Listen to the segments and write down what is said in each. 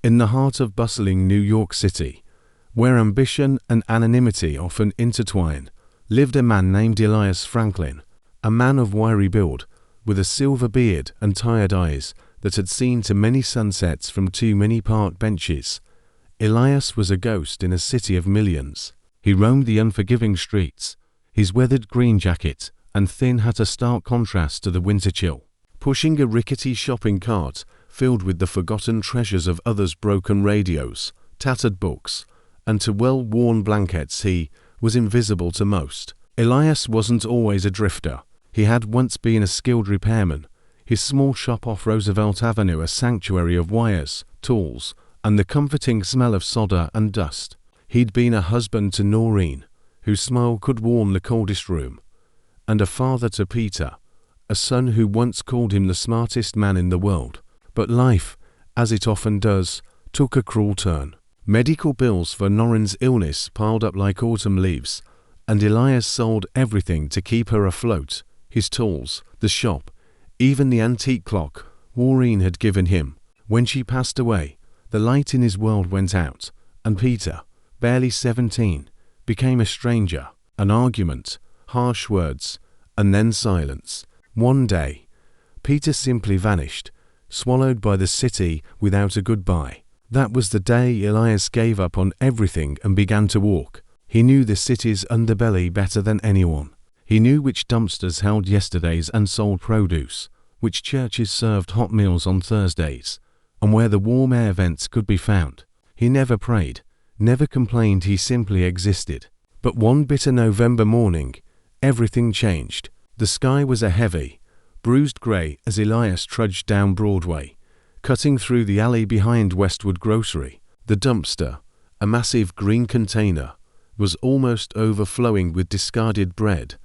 In the heart of bustling New York City, where ambition and anonymity often intertwine, lived a man named Elias Franklin, a man of wiry build, with a silver beard and tired eyes that had seen too many sunsets from too many park benches. Elias was a ghost in a city of millions. He roamed the unforgiving streets, his weathered green jacket and thin hat a stark contrast to the winter chill. Pushing a rickety shopping cart filled with the forgotten treasures of others' broken radios, tattered books, and to well-worn blankets, he was invisible to most. Elias wasn't always a drifter. He had once been a skilled repairman, his small shop off Roosevelt Avenue a sanctuary of wires, tools, and the comforting smell of solder and dust. He'd been a husband to Noreen, whose smile could warm the coldest room, and a father to Peter, a son who once called him the smartest man in the world. But life, as it often does, took a cruel turn. Medical bills for Noreen's illness piled up like autumn leaves, and Elias sold everything to keep her afloat: his tools, the shop, even the antique clock Maureen had given him. When she passed away, the light in his world went out, and Peter, barely 17, became a stranger. An argument, harsh words, and then silence. One day, Peter simply vanished, swallowed by the city without a goodbye. That was the day Elias gave up on everything and began to walk. He knew the city's underbelly better than anyone. He knew which dumpsters held yesterday's unsold produce, which churches served hot meals on Thursdays, and where the warm air vents could be found. He never prayed, never complained, he simply existed. But one bitter November morning, everything changed. The sky was a heavy, bruised grey as Elias trudged down Broadway, cutting through the alley behind Westwood Grocery. The dumpster, a massive green container, was almost overflowing with discarded bread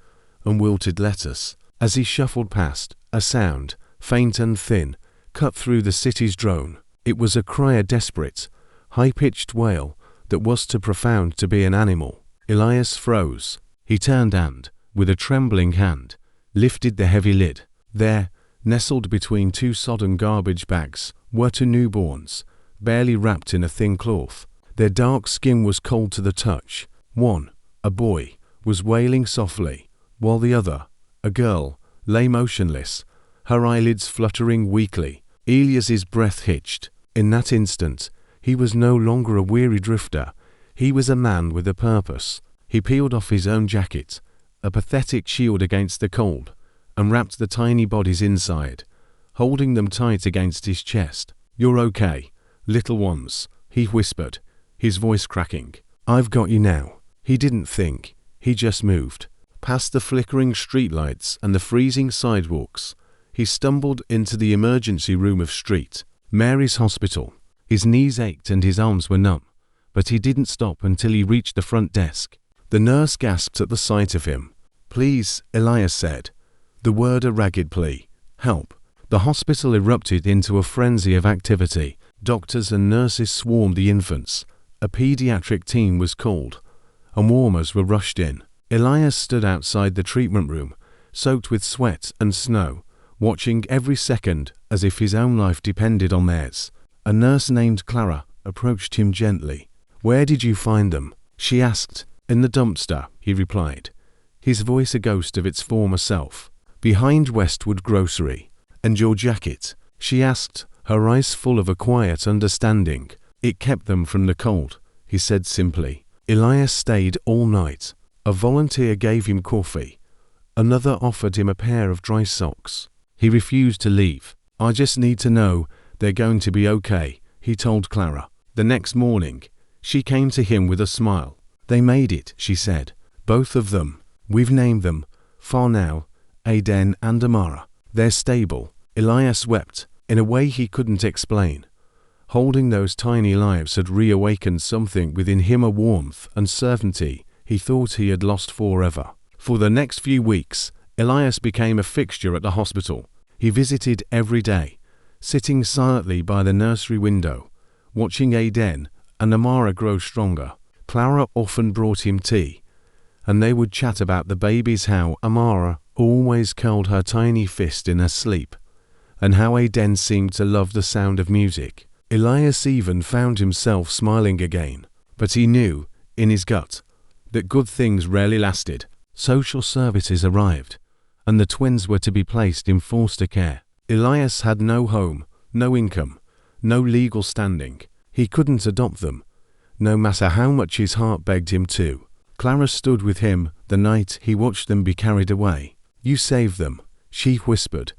and wilted lettuce. As he shuffled past, a sound, faint and thin, cut through the city's drone. It was a cry, a desperate, high-pitched wail that was too profound to be an animal. Elias froze. He turned and, with a trembling hand, lifted the heavy lid. There, nestled between two sodden garbage bags, were two newborns, barely wrapped in a thin cloth. Their dark skin was cold to the touch. One, a boy, was wailing softly, while the other, a girl, lay motionless, her eyelids fluttering weakly. Elias's breath hitched. In that instant, he was no longer a weary drifter. He was a man with a purpose. He peeled off his own jacket, a pathetic shield against the cold, and wrapped the tiny bodies inside, holding them tight against his chest. "You're okay, little ones," he whispered, his voice cracking. "I've got you now." He didn't think, he just moved. Past the flickering streetlights and the freezing sidewalks, he stumbled into the emergency room of St. Mary's Hospital. His knees ached and his arms were numb, but he didn't stop until he reached the front desk. The nurse gasped at the sight of him. "Please," Elias said, the word a ragged plea. "Help." The hospital erupted into a frenzy of activity. Doctors and nurses swarmed the infants. A pediatric team was called, and warmers were rushed in. Elias stood outside the treatment room, soaked with sweat and snow, watching every second as if his own life depended on theirs. A nurse named Clara approached him gently. "Where did you find them?" she asked. "In the dumpster," he replied, his voice a ghost of its former self. "Behind Westwood Grocery." "And your jacket?" she asked, her eyes full of a quiet understanding. "It kept them from the cold," he said simply. Elias stayed all night. A volunteer gave him coffee. Another offered him a pair of dry socks. He refused to leave. "I just need to know they're going to be okay," he told Clara. The next morning, she came to him with a smile. "They made it," she said. "Both of them. We've named them, for now, Aiden and Amara. They're stable." Elias wept, in a way he couldn't explain. Holding those tiny lives had reawakened something within him, a warmth and certainty he thought he had lost forever. For the next few weeks, Elias became a fixture at the hospital. He visited every day, sitting silently by the nursery window, watching Aiden and Amara grow stronger. Clara often brought him tea, and they would chat about the babies, how Amara always curled her tiny fist in her sleep, and how Aiden seemed to love the sound of music. Elias even found himself smiling again, but he knew, in his gut, that good things rarely lasted. Social services arrived, and the twins were to be placed in foster care. Elias had no home, no income, no legal standing. He couldn't adopt them, no matter how much his heart begged him to. Clara stood with him the night he watched them be carried away. "You saved them," she whispered,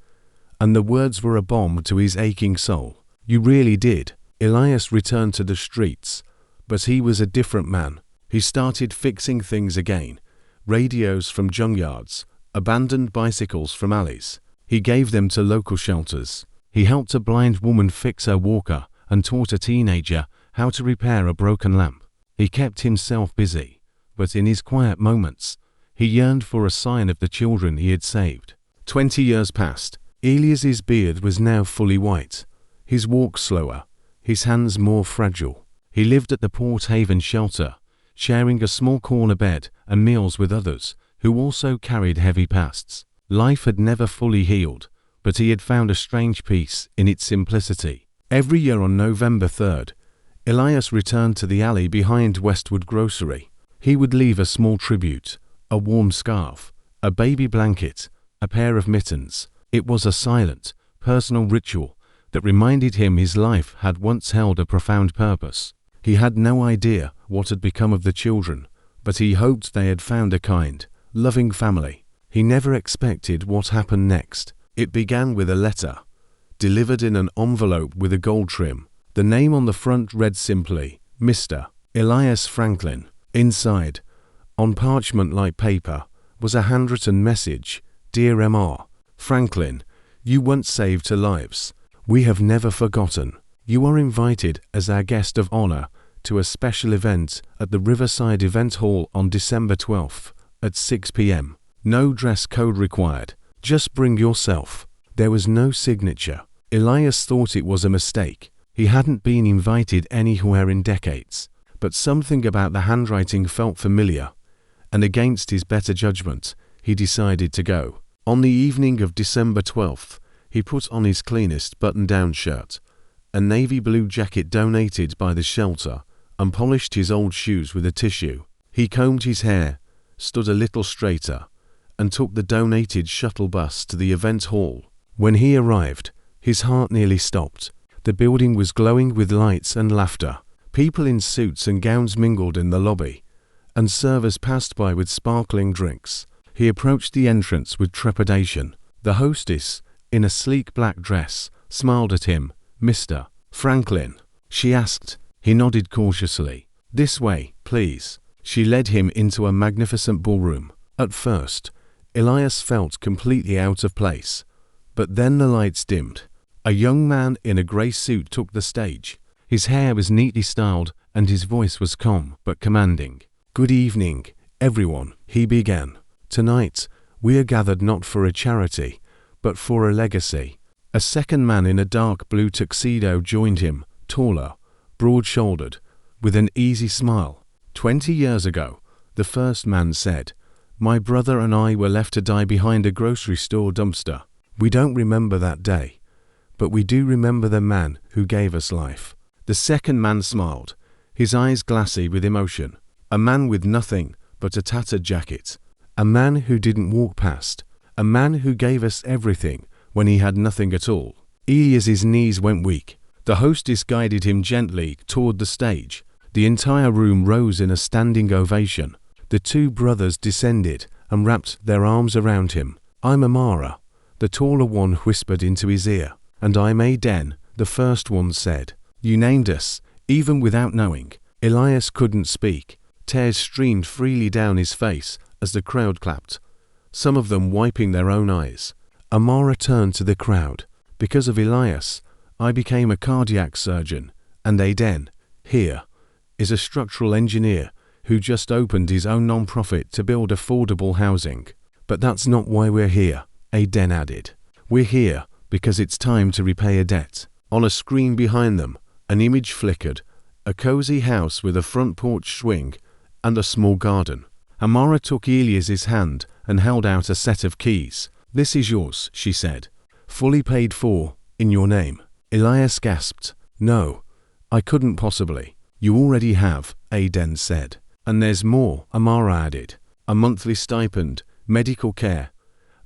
and the words were a balm to his aching soul. "You really did." Elias returned to the streets, but he was a different man. He started fixing things again, radios from junkyards, abandoned bicycles from alleys. He gave them to local shelters. He helped a blind woman fix her walker and taught a teenager how to repair a broken lamp. He kept himself busy, but in his quiet moments, he yearned for a sign of the children he had saved. 20 years passed. Elias's beard was now fully white, his walk slower, his hands more fragile. He lived at the Port Haven shelter, sharing a small corner bed and meals with others who also carried heavy pasts. Life had never fully healed, but he had found a strange peace in its simplicity. Every year on November 3rd, Elias returned to the alley behind Westwood Grocery. He would leave a small tribute, a warm scarf, a baby blanket, a pair of mittens. It was a silent, personal ritual that reminded him his life had once held a profound purpose. He had no idea what had become of the children, but he hoped they had found a kind, loving family. He never expected what happened next. It began with a letter, delivered in an envelope with a gold trim. The name on the front read simply, Mr. Elias Franklin. Inside, on parchment-like paper, was a handwritten message. "Dear M.R. Franklin, you once saved our lives. We have never forgotten. You are invited as our guest of honor to a special event at the Riverside Event Hall on December 12th at 6 p.m. No dress code required. Just bring yourself." There was no signature. Elias thought it was a mistake. He hadn't been invited anywhere in decades, but something about the handwriting felt familiar, and against his better judgment, he decided to go. On the evening of December 12th, he put on his cleanest button-down shirt, a navy blue jacket donated by the shelter, and polished his old shoes with a tissue. He combed his hair, stood a little straighter, and took the donated shuttle bus to the event hall. When he arrived, his heart nearly stopped. The building was glowing with lights and laughter. People in suits and gowns mingled in the lobby, and servers passed by with sparkling drinks. He approached the entrance with trepidation. The hostess, in a sleek black dress, smiled at him. "Mr. Franklin?" she asked. He nodded cautiously. "This way, please." She led him into a magnificent ballroom. At first, Elias felt completely out of place, but then the lights dimmed. A young man in a grey suit took the stage. His hair was neatly styled and his voice was calm but commanding. "Good evening, everyone," he began. "Tonight, we are gathered not for a charity, but for a legacy." A second man in a dark blue tuxedo joined him, taller, broad-shouldered, with an easy smile. 20 years ago, the first man said, "My brother and I were left to die behind a grocery store dumpster. We don't remember that day, but we do remember the man who gave us life." The second man smiled, his eyes glassy with emotion. A man with nothing but a tattered jacket. A man who didn't walk past. A man who gave us everything when he had nothing at all. Elias's knees went weak. The hostess guided him gently toward the stage. The entire room rose in a standing ovation. The two brothers descended and wrapped their arms around him. "I'm Amara," the taller one whispered into his ear. "And I'm Aden," the first one said. "You named us, even without knowing." Elias couldn't speak. Tears streamed freely down his face as the crowd clapped, some of them wiping their own eyes. Amara turned to the crowd. "Because of Elias, I became a cardiac surgeon, and Aden, here, is a structural engineer who just opened his own non-profit to build affordable housing. But that's not why we're here," Aden added. "We're here because it's time to repay a debt." On a screen behind them, an image flickered, a cozy house with a front porch swing and a small garden. Amara took Elias's hand and held out a set of keys. "This is yours," she said. "Fully paid for, in your name." Elias gasped. "No, I couldn't possibly. You already have, Aden said. And there's more, Amara added. A monthly stipend, medical care,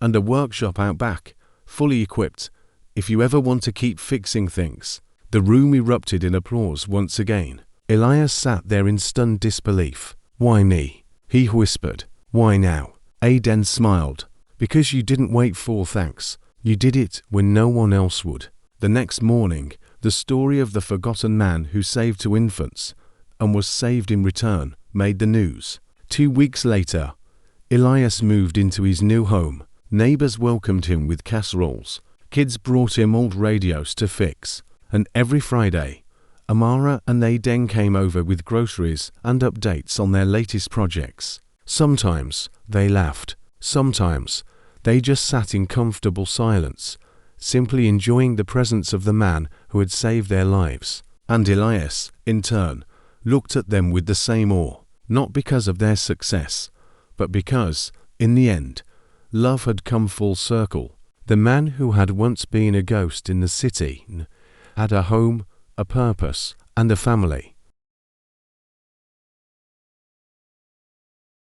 and a workshop out back, fully equipped, if you ever want to keep fixing things. The room erupted in applause once again. Elias sat there in stunned disbelief. Why me? He whispered. Why now? Aden smiled. Because you didn't wait for thanks. You did it when no one else would. The next morning, the story of the forgotten man who saved 2 infants, and was saved in return, made the news. 2 weeks later, Elias moved into his new home. Neighbors welcomed him with casseroles. Kids brought him old radios to fix. And every Friday, Amara and Aden came over with groceries and updates on their latest projects. Sometimes they laughed. Sometimes they just sat in comfortable silence, simply enjoying the presence of the man who had saved their lives. And Elias, in turn, looked at them with the same awe, not because of their success, but because, in the end, love had come full circle. The man who had once been a ghost in the city had a home, a purpose, and a family.